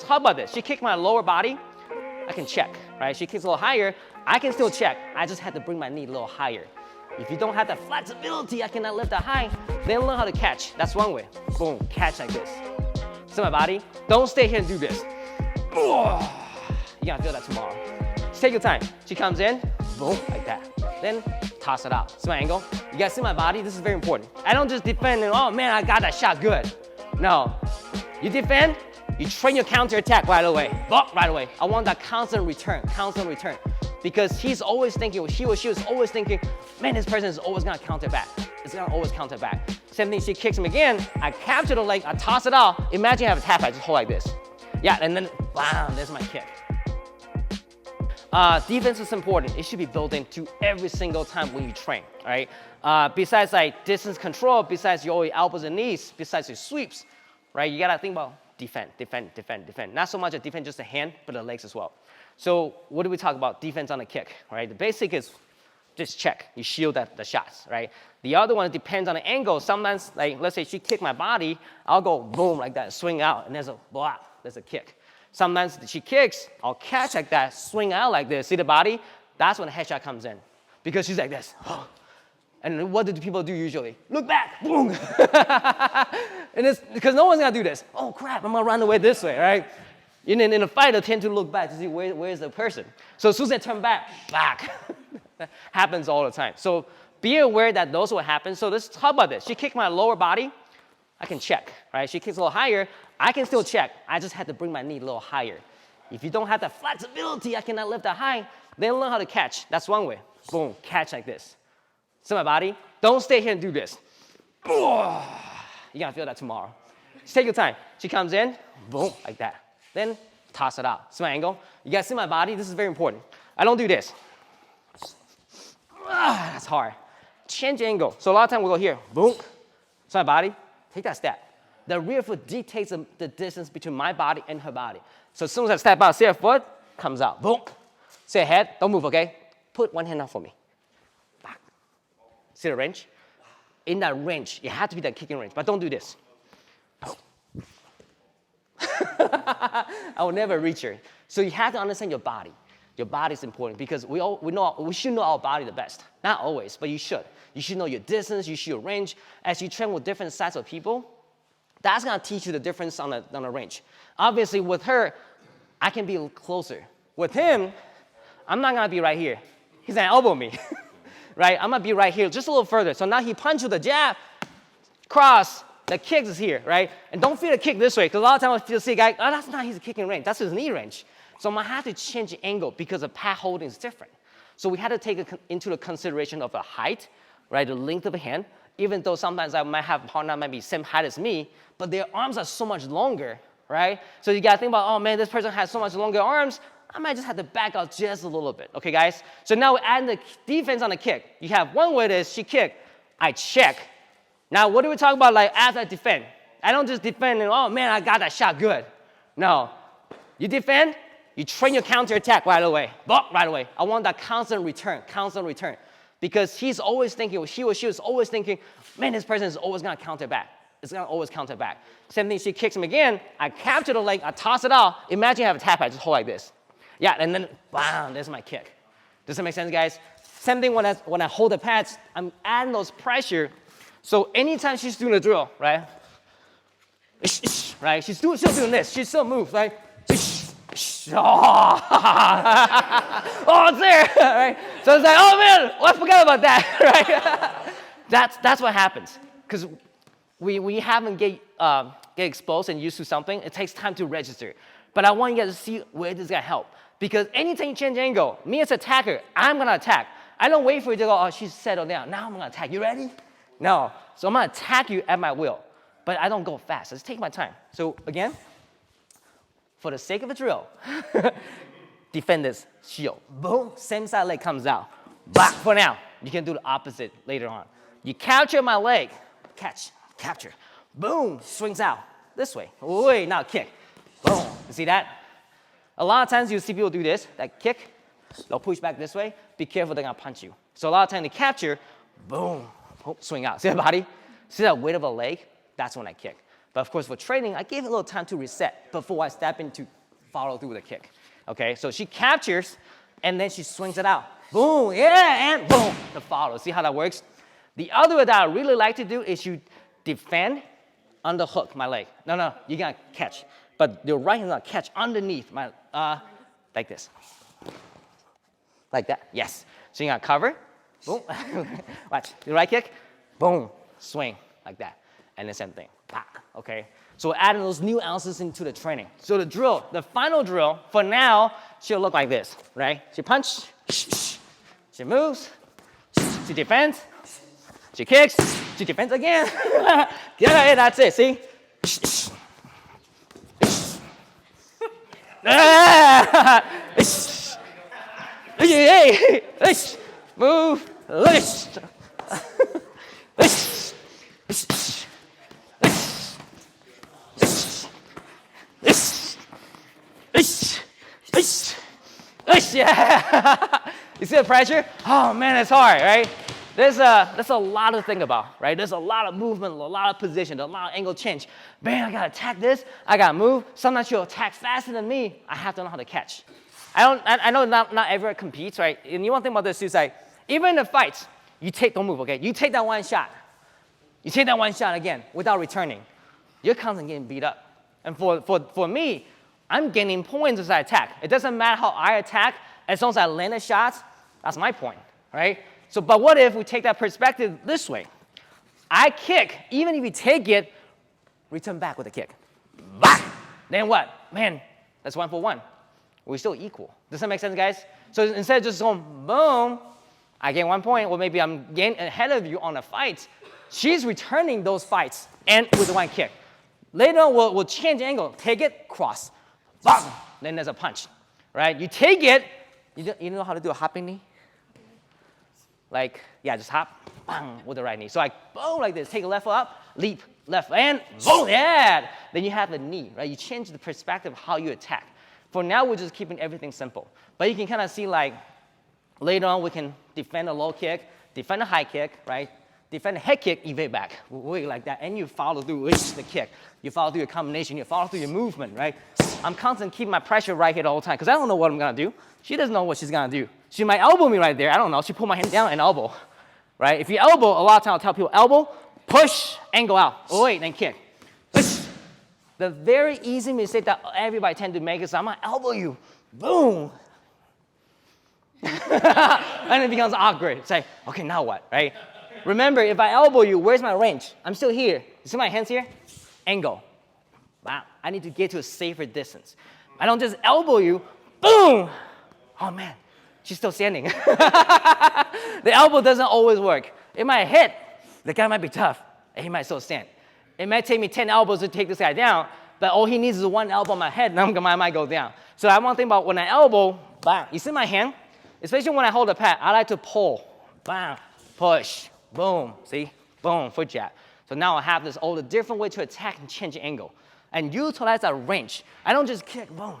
How about this? She kicked my lower body, I can check, right? She kicks a little higher, I can still check. I just had to bring my knee a little higher. If you don't have that flexibility, I cannot lift that high, then learn how to catch. That's one way. Boom, catch like this. See my body? Don't stay here and do this. You gotta feel that tomorrow. Just take your time. She comes in, boom, like that. Then toss it out. See my angle? You guys see my body? This is very important. I don't just defend and, oh man, I got that shot good. No. You defend, you train your counterattack right away. Right away. I want that constant return. Because he's always thinking, he or she is always thinking, man, this person is always gonna counter back. It's gonna always counter back. Same thing, she kicks him again, I capture the leg, I toss it out. Imagine I have a tap, I just hold like this. Yeah, and then, bam, there's my kick. Defense is important. It should be built into every single time when you train, all right? Besides like distance control, besides your elbows and knees, besides your sweeps, right? You gotta think about defend. Not so much a defend just the hand, but the legs as well. So what do we talk about? Defense on the kick, right? The basic is just check. You shield the shots, right? The other one depends on the angle. Sometimes, like let's say she kicked my body, I'll go boom like that, swing out, and there's a block, there's a kick. Sometimes she kicks, I'll catch like that, swing out like this. See the body? That's when the headshot comes in. Because she's like this. And what do people do usually? Look back, boom. And it's because no one's gonna do this. Oh crap, I'm gonna run away this way, right? In a fight, they tend to look back to see where's the person. So as soon as they turn back. That happens all the time. So be aware that those will happen. So let's talk about this. She kicked my lower body, I can check, right? She kicks a little higher, I can still check. I just had to bring my knee a little higher. If you don't have that flexibility, I cannot lift that high, then learn how to catch. That's one way. Boom, catch like this. See my body? Don't stay here and do this. You gotta feel that tomorrow. Just take your time. She comes in, boom, like that. Then toss it out. See my angle? You guys see my body? This is very important. I don't do this. That's hard. Change angle. So a lot of times we'll go here, boom. See my body? Take that step. The rear foot dictates the distance between my body and her body. So as soon as I step out, see her foot, comes out, boom. See her head, don't move, okay? Put one hand out for me. Back. See the range? In that range, you have to be that kicking range, but don't do this. I will never reach her. So you have to understand your body. Your body is important because we should know our body the best. Not always, but you should. You should know your distance, you should know your range. As you train with different size of people, that's gonna teach you the difference on the range. Obviously with her, I can be closer. With him, I'm not gonna be right here. He's gonna elbow me, right? I'm gonna be right here, just a little further. So now he punches with the jab, cross, the kick is here, right? And don't feel the kick this way, because a lot of times I feel see a guy, oh, that's not his kicking range, that's his knee range. So I'm gonna have to change the angle because the pad holding is different. So we had to take into the consideration of the height, right? The length of the hand, even though sometimes I might have a partner might be same height as me, but their arms are so much longer, right? So you gotta think about, oh man, this person has so much longer arms, I might just have to back out just a little bit, okay guys? So now we're adding the defense on the kick. You have one way is she kick, I check. Now what do we talk about like as I defend? I don't just defend and, oh man, I got that shot good. No, you defend, you train your counterattack right away, right away. I want that constant return. Because he's always thinking, he or she is always thinking, man, this person is always gonna counter back. It's gonna always counter back. Same thing, she kicks him again, I capture the leg, I toss it out. Imagine I have a tap, I just hold like this. Yeah, and then, bam, there's my kick. Does that make sense, guys? Same thing when I hold the pads, I'm adding those pressure. So anytime she's doing a drill, right? Right, she's still doing this, she still moves, right? Oh, it's there, right? So it's like, oh man, I forgot about that, right? That's what happens, because we haven't get exposed and used to something. It takes time to register. But I want you guys to see where this is gonna help, because anytime you change angle, me as an attacker, I'm gonna attack. I don't wait for you to go, oh, she's settled down. Now I'm gonna attack. You ready? No. So I'm gonna attack you at my will, but I don't go fast. I just take my time. So again, for the sake of the drill, defend this shield. Boom, same side leg comes out. Back for now. You can do the opposite later on. You capture my leg, capture. Boom, swings out this way. Wait, now kick. Boom, you see that? A lot of times you see people do this, that kick, they'll push back this way. Be careful, they're gonna punch you. So a lot of times they capture, boom, swing out. See that body? See that weight of a leg? That's when I kick. But of course, for training, I gave it a little time to reset before I step into follow through with a kick. Okay, so she captures, and then she swings it out. Boom, yeah, and boom, the follow. See how that works? The other way that I really like to do is you defend, underhook my leg. No, you gotta catch. But your right hand gonna catch underneath my, like this. Like that, yes. So you gotta cover, boom. Watch, the right kick, boom, swing, like that. And the same thing, okay? So we're adding those new ounces into the training. So the drill, the final drill, for now, she'll look like this, right? She punch, she moves, she defends, she kicks, she defends again. Yeah, that's it, see? Move, yeah. You see the pressure? Oh man, it's hard, right? There's a lot to think about, right? There's a lot of movement, a lot of position, a lot of angle change. Man, I gotta attack this, I gotta move. Sometimes you'll attack faster than me. I have to know how to catch. I know not everyone competes, right? And you want to think about this too, is like, even in the fights, don't move, okay? You take that one shot. You take that one shot again without returning. You're constantly getting beat up. And for me, I'm gaining points as I attack. It doesn't matter how I attack, as long as I land the shots, that's my point, right? So, but what if we take that perspective this way? I kick, even if you take it, return back with a kick. Bah! Then what? Man, that's 1 for 1. We're still equal. Does that make sense, guys? So instead of just going boom, I gain 1 point, or maybe I'm ahead of you on a fight, she's returning those fights and with one kick. Later on, we'll change angle. Take it, cross. Bang! Then there's a punch, right? You take it, you know how to do a hopping knee? Like, yeah, just hop, bang, with the right knee. So I boom like this, take a left foot up, leap, left, and boom, yeah! Then you have the knee, right? You change the perspective of how you attack. For now, we're just keeping everything simple. But you can kind of see like, later on, we can defend a low kick, defend a high kick, right? Defend a head kick, evade back, like that, and you follow through with the kick. You follow through your combination, you follow through your movement, right? I'm constantly keeping my pressure right here the whole time, because I don't know what I'm gonna do. She doesn't know what she's gonna do. She might elbow me right there, I don't know. She pull my hand down and elbow, right? If you elbow, a lot of times I'll tell people, elbow, push, and go out. Oh wait, then kick. The very easy mistake that everybody tend to make is I'm gonna elbow you, boom. And it becomes awkward. It's like, okay, now what, right? Remember, if I elbow you, where's my range? I'm still here. You see my hands here? Angle. Wow, I need to get to a safer distance. I don't just elbow you, boom. Oh man, she's still standing. The elbow doesn't always work. It might hit, the guy might be tough, and he might still stand. It might take me 10 elbows to take this guy down, but all he needs is one elbow on my head, and I might go down. So I want to think about when I elbow, bam. You see my hand? Especially when I hold a pad, I like to pull, bam, push, boom, see? Boom, foot jab. So now I have all the different way to attack and change angle. And utilize that range. I don't just kick, boom.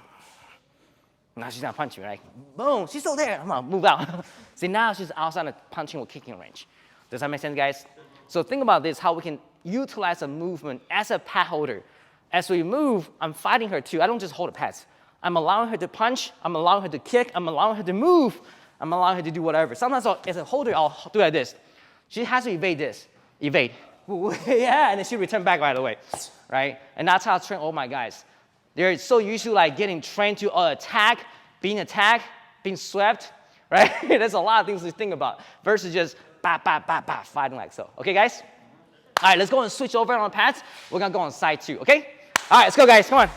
Now she's not punching, right? Boom, she's still there. I'm gonna move out. See, now she's outside the punching or kicking range. Does that make sense, guys? So think about this, how we can utilize a movement as a pad holder. As we move, I'm fighting her too. I don't just hold the pads. I'm allowing her to punch. I'm allowing her to kick. I'm allowing her to move. I'm allowing her to do whatever. Sometimes as a holder, I'll do like this. She has to evade this. Evade. Yeah, and then she return back right away, right? And that's how I train all my guys. They're so used to like getting trained to attack, being swept, right? There's a lot of things to think about versus just fighting like so. Okay, guys? All right, let's go and switch over on the pads. We're gonna go on side 2, okay? All right, let's go, guys, come on.